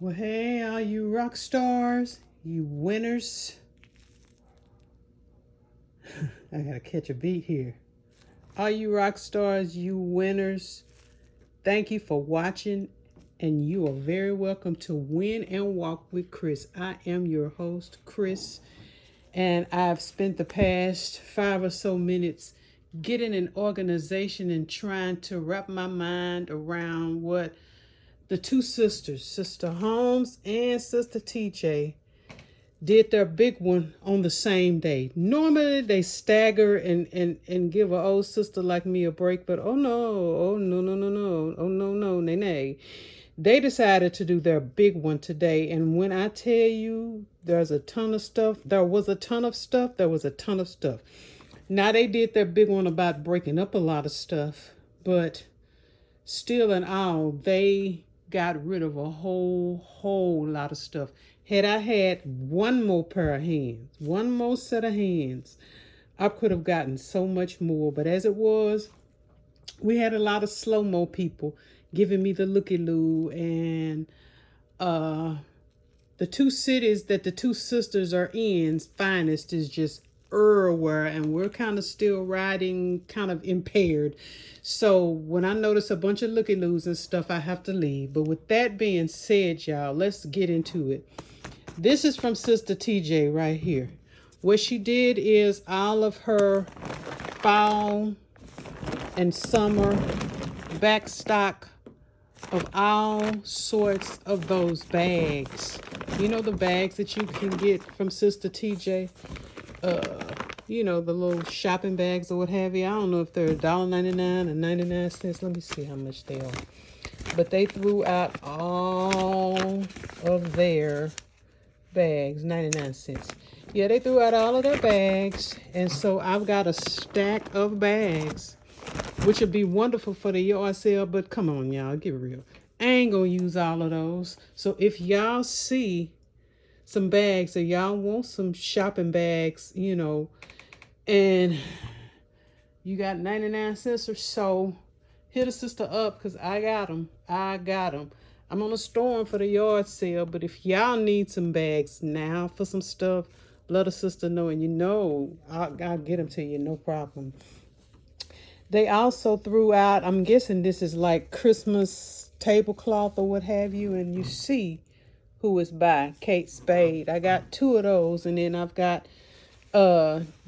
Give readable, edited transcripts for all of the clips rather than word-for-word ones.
Well, hey, all you rock stars, you winners. I gotta catch a beat here. All you rock stars, you winners, thank you for watching, and you are very welcome to Win and Walk with Chris. I am your host, Chris, and I've spent the past 5 or so minutes getting an organization and trying to wrap my mind around what the two sisters, Sister Holmes and Sister TJ, did their big one on the same day. Normally they stagger and give an old sister like me a break, but oh no, nay. They decided to do their big one today, and when I tell you there was a ton of stuff. Now they did their big one about breaking up a lot of stuff, but still in all, they got rid of a whole lot of stuff. Had I had one more pair of hands, one more set of hands, I could have gotten so much more. But as it was, we had a lot of slow-mo people giving me the looky-loo, and the two cities that the two sisters are in's finest is just everywhere, and we're kind of still riding kind of impaired. So when I notice a bunch of looky-loos and stuff, I have to leave. But with that being said, y'all, let's get into it. This is from Sister TJ right here. What she did is all of her fall and summer back stock of all sorts of those bags. You know, the bags that you can get from Sister TJ? You know, the little shopping bags or what have you. I don't know if they're $1.99 or 99 cents. Let me see how much they are. But they threw out all of their bags, 99 cents. Yeah, they threw out all of their bags. And so I've got a stack of bags, which would be wonderful for the yard sale. But come on, y'all, get real. I ain't gonna use all of those. So if y'all see some bags or y'all want some shopping bags, you know, and you got 99 cents or so, hit a sister up, because I got them. I'm on a storm for the yard sale, but if y'all need some bags now for some stuff, let a sister know, and you know I'll get them to you, no problem. They also threw out, I'm guessing this is like Christmas tablecloth or what have you, and you see who is by Kate Spade. I got 2 of those, and then I've got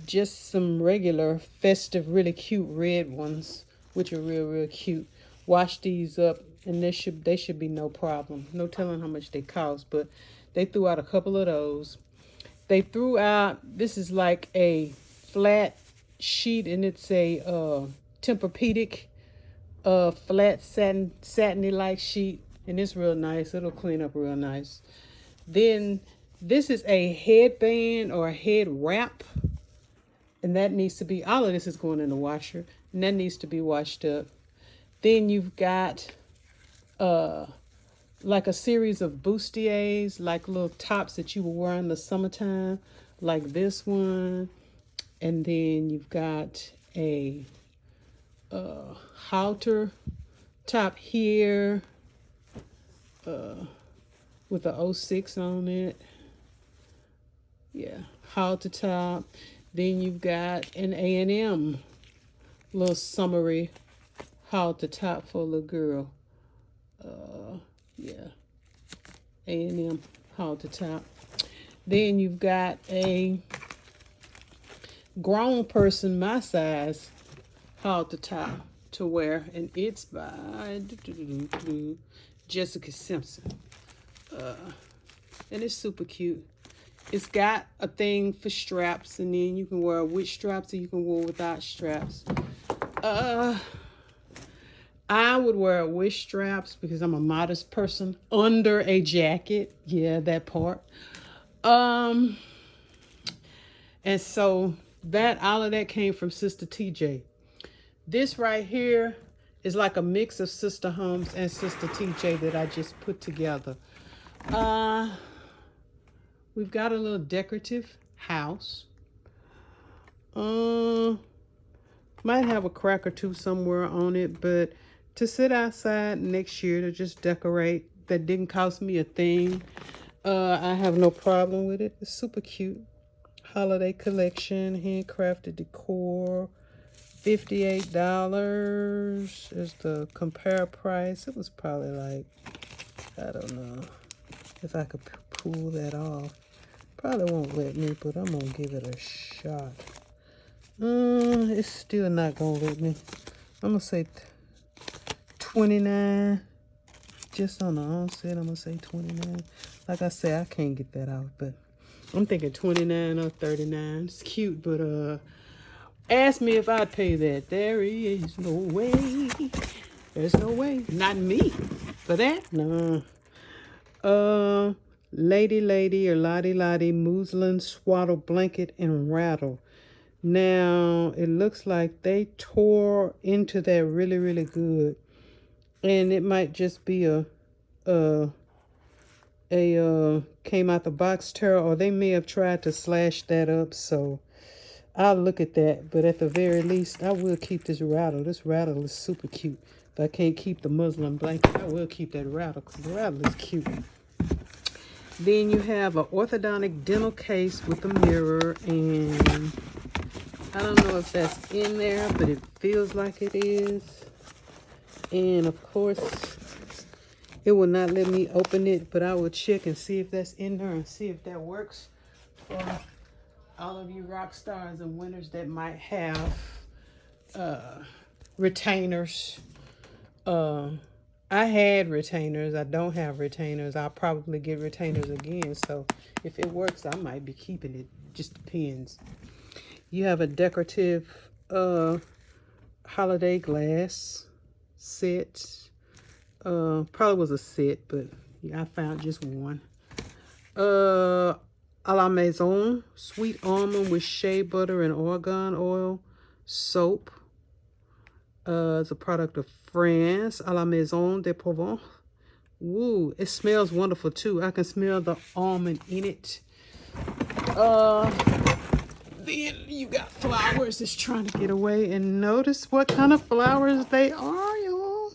just some regular festive, really cute red ones, which are real cute. Wash these up, and they should be no problem. No telling how much they cost, but they threw out a couple of those. They threw out, this is like a flat sheet, and it's a Tempur-Pedic flat satiny like sheet, and it's real nice. It'll clean up real nice. Then this is a headband or a head wrap, and that needs to be, all of this is going in the washer, and that needs to be washed up. Then you've got like a series of bustiers, like little tops that you will wear in the summertime, like this one. And then you've got a halter top here with a 06 on it. Yeah, halter top. Then you've got an A&M little summery halter top for a little girl. Yeah, A&M halter top. Then you've got a grown person my size halter top to wear, and it's by Jessica Simpson. And it's super cute. It's got a thing for straps, and then you can wear with straps or you can wear without straps. I would wear it with straps because I'm a modest person under a jacket. Yeah, that part. And so all of that came from Sister TJ. This right here is like a mix of Sister Holmes and Sister TJ that I just put together. We've got a little decorative house. Might have a crack or two somewhere on it, but to sit outside next year to just decorate, that didn't cost me a thing. I have no problem with it. It's super cute. Holiday collection, handcrafted decor, $58 is the compare price. It was probably like, I don't know if I could pull that off. Probably won't let me, but I'm gonna give it a shot. It's still not gonna let me. I'm gonna say 29. Just on the onset, I'm gonna say 29. Like I said, I can't get that out, but I'm thinking 29 or 39. It's cute, but ask me if I'd pay that. There is no way. There's no way. Not me. For that? No. Lady or Lottie muslin swaddle blanket and rattle. Now it looks like they tore into that really good, and it might just be a came out the box tear, or they may have tried to slash that up. So I'll look at that, but at the very least, I will keep this rattle. This rattle is super cute. If I can't keep the muslin blanket, I will keep that rattle because the rattle is cute. Then you have an orthodontic dental case with a mirror, and I don't know if that's in there, but it feels like it is. And of course, it will not let me open it, but I will check and see if that's in there and see if that works for all of you rock stars and winners that might have retainers. I had retainers. I don't have retainers. I'll probably get retainers again. So if it works, I might be keeping it. Just depends. You have a decorative holiday glass set. Probably was a set, but yeah, I found just one. A la Maison sweet almond with shea butter and argan oil soap. It's a product of France. A la Maison de Provence. Woo, it smells wonderful too. I can smell the almond in it. Then you got flowers that's trying to get away, and notice what kind of flowers they are, y'all.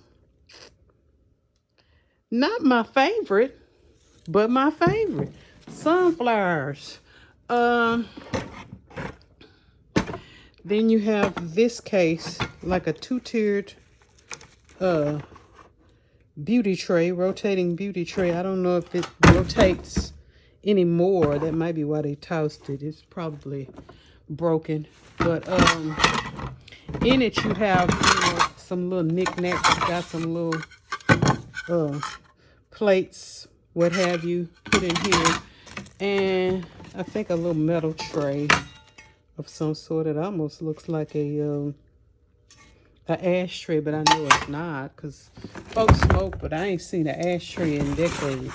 Not my favorite, but my favorite. Sunflowers. Then you have this case, like a two-tiered beauty tray, rotating beauty tray. I don't know if it rotates anymore. That might be why they tossed it. It's probably broken. But in it you have, you know, some little knickknacks. You got some little plates, what have you, put in here. And I think a little metal tray of some sort. It almost looks like a ashtray, but I know it's not because folks smoke, but I ain't seen an ashtray in decades.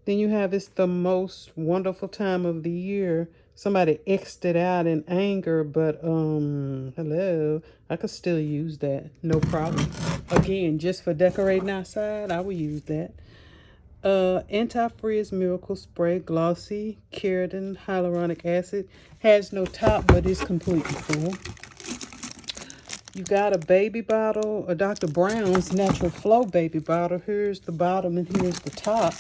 Then you have It's the Most Wonderful Time of the Year. Somebody X'd it out in anger, but hello, I could still use that, no problem. Again, just for decorating outside, I would use that. Anti-Frizz Miracle Spray, glossy, keratin, hyaluronic acid. Has no top, but is completely full. You got a baby bottle, a Dr. Brown's Natural Flow baby bottle. Here's the bottom and here's the top.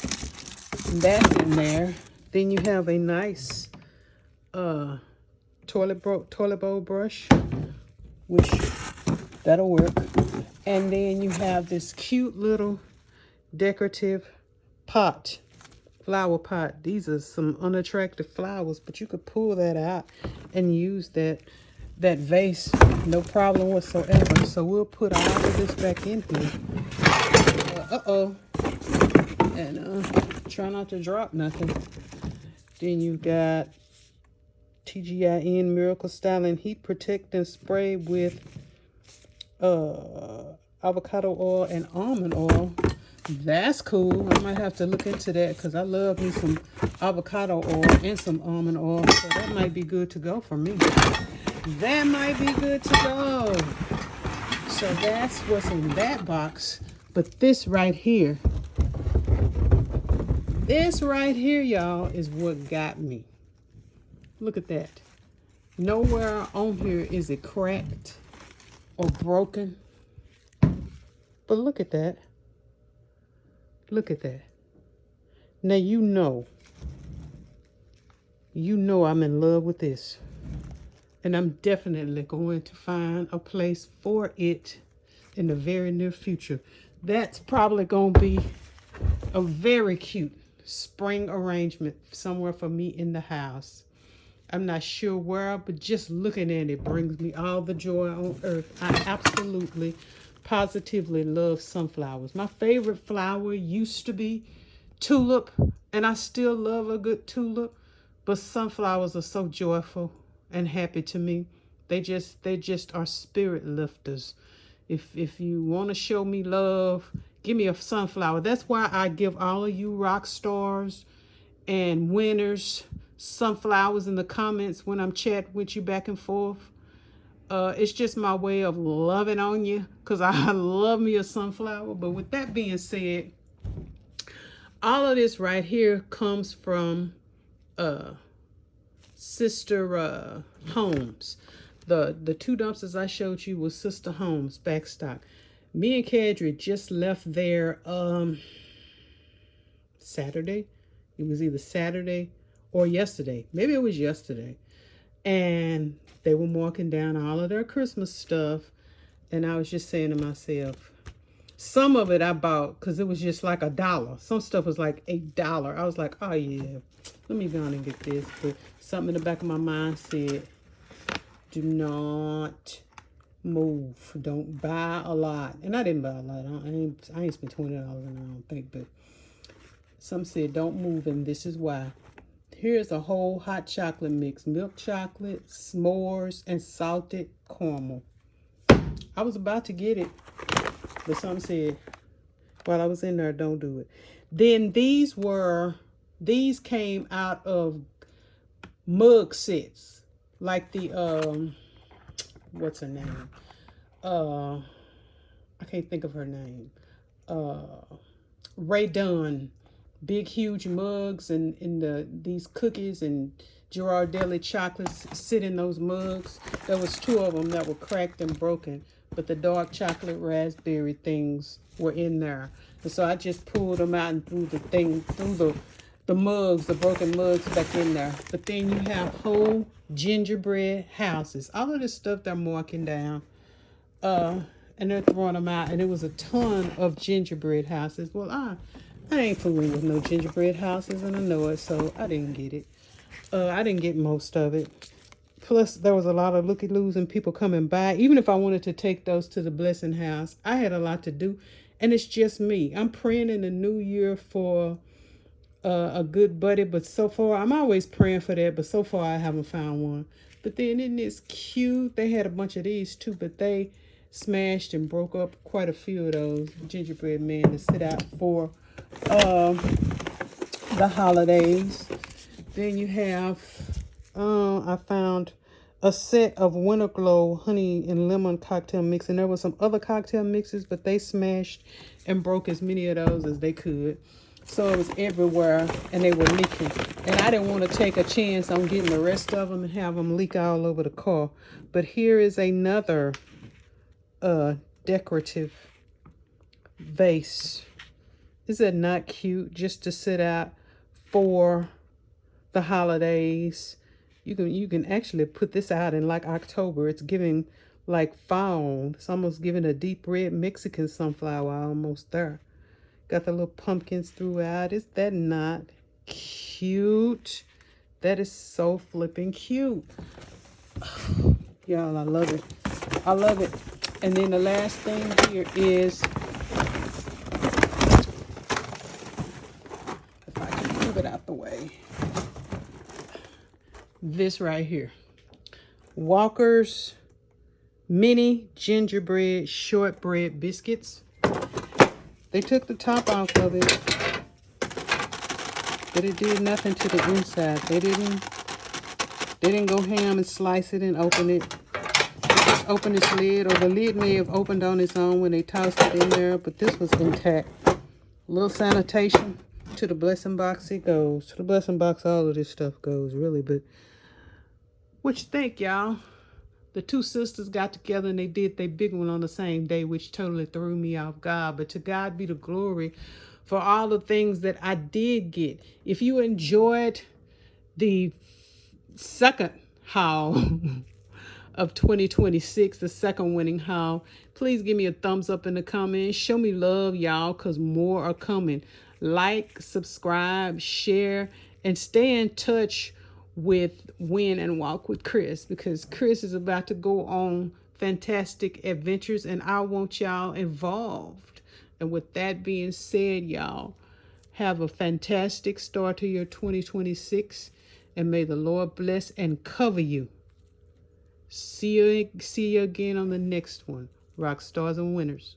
And that's in there. Then you have a nice toilet bowl brush, which that'll work. And then you have this cute little decorative pot, flower pot. These are some unattractive flowers, but you could pull that out and use that vase, no problem whatsoever. So we'll put all of this back in here. And try not to drop nothing. Then you got TGIN Miracle Styling Heat Protectant Spray with avocado oil and almond oil. That's cool. I might have to look into that because I love me some avocado oil and some almond oil. So that might be good to go for me. That might be good to go. So that's what's in that box. But this right here, y'all, is what got me. Look at that. Nowhere on here is it cracked or broken. But look at that. Look at that. Now you know I'm in love with this. And I'm definitely going to find a place for it in the very near future. That's probably going to be a very cute spring arrangement somewhere for me in the house. I'm not sure where, but just looking at it brings me all the joy on earth. I absolutely, positively love sunflowers. My favorite flower used to be tulip, and I still love a good tulip, but sunflowers are so joyful and happy to me. They just are spirit lifters. If you want to show me love, give me a sunflower. That's why I give all of you rock stars and winners sunflowers in the comments when I'm chatting with you back and forth. It's just my way of loving on you, because I love me a sunflower. But with that being said, all of this right here comes from Sister Holmes. The two dumpsters I showed you was Sister Holmes backstock. Me and Kadri just left there Saturday. It was either Saturday or yesterday. Maybe it was yesterday. And they were marking down all of their Christmas stuff. And I was just saying to myself, some of it I bought because it was just like $1. Some stuff was like $8. I was like, oh yeah, let me go on and get this. But something in the back of my mind said, do not move. Don't buy a lot. And I didn't buy a lot. I ain't spent $20 on it, I don't think. But some said don't move, and this is why. Here's a whole hot chocolate mix. Milk chocolate, s'mores, and salted caramel. I was about to get it, but some said while I was in there, don't do it. Then these came out of mug sets. Like the, what's her name? I can't think of her name. Ray Dunn. Big, huge mugs, and these cookies and Ghirardelli chocolates sit in those mugs. There was 2 of them that were cracked and broken, but the dark chocolate raspberry things were in there. And so I just pulled them out and threw the mugs, the broken mugs back in there. But then you have whole gingerbread houses. All of this stuff they're marking down. And they're throwing them out. And it was a ton of gingerbread houses. Well, I ain't fooling with no gingerbread houses, and I know it, so I didn't get it. I didn't get most of it. Plus, there was a lot of looky-loos and people coming by. Even if I wanted to take those to the blessing house, I had a lot to do, and it's just me. I'm praying in the new year for a good buddy, but so far, I'm always praying for that, but so far I haven't found one. But then, isn't this cute? They had a bunch of these too, but they smashed and broke up quite a few of those gingerbread men to sit out for the holidays. Then you have I found a set of Winter Glow honey and lemon cocktail mix, and there was some other cocktail mixes, but they smashed and broke as many of those as they could. So it was everywhere, and they were leaking, and I didn't want to take a chance on getting the rest of them and have them leak all over the car. But here is another decorative vase. Is that not cute? Just to sit out for the holidays. You can actually put this out in like October. It's giving like fall. It's almost giving a deep red Mexican sunflower almost there. Got the little pumpkins throughout. Is that not cute? That is so flipping cute. Y'all, I love it. I love it. And then the last thing here is, if I can move it out the way, this right here. Walker's mini gingerbread shortbread biscuits. They took the top off of it, but it did nothing to the inside. They didn't go ham and slice it and open it. They just opened its lid, or the lid may have opened on its own when they tossed it in there, but this was intact. A little sanitation. To the blessing box it goes. To the blessing box all of this stuff goes, really. But what you think, y'all? The two sisters got together and they did their big one on the same day, which totally threw me off guard. But to God be the glory for all the things that I did get. If you enjoyed the second haul of 2026, the second winning haul, please give me a thumbs up in the comments. Show me love, y'all, because more are coming. Like, subscribe, share, and stay in touch with Win and Walk with Chris, because Chris is about to go on fantastic adventures and I want y'all involved. And with that being said, y'all, have a fantastic start to your 2026, and may the Lord bless and cover you. See you again on the next one. Rock stars and winners.